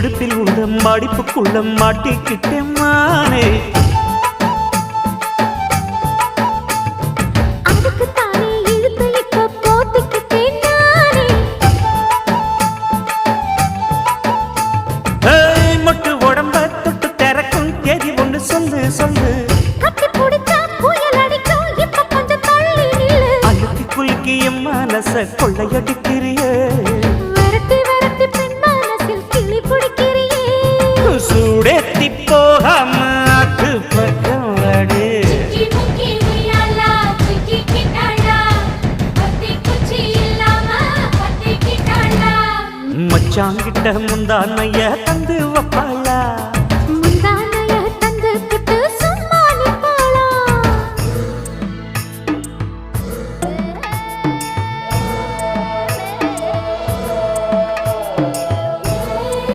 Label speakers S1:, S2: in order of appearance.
S1: இடுப்பில் உள்ள மடிப்புக்குள்ள மாட்டிக்கிட்டேன் மானே. மொட்டு உடம்ப தொட்டு திறக்கும் தேதி ஒன்று சொல்லு சொல்லு. அழுத்தி குலுக்கி என் மனச கொள்ளையடிக்கிறியே. சூடேத்தி போகாம அது பக்கம் வாடு. மச்சாங்கிட்ட முந்தானைய தந்து வப்பாளா.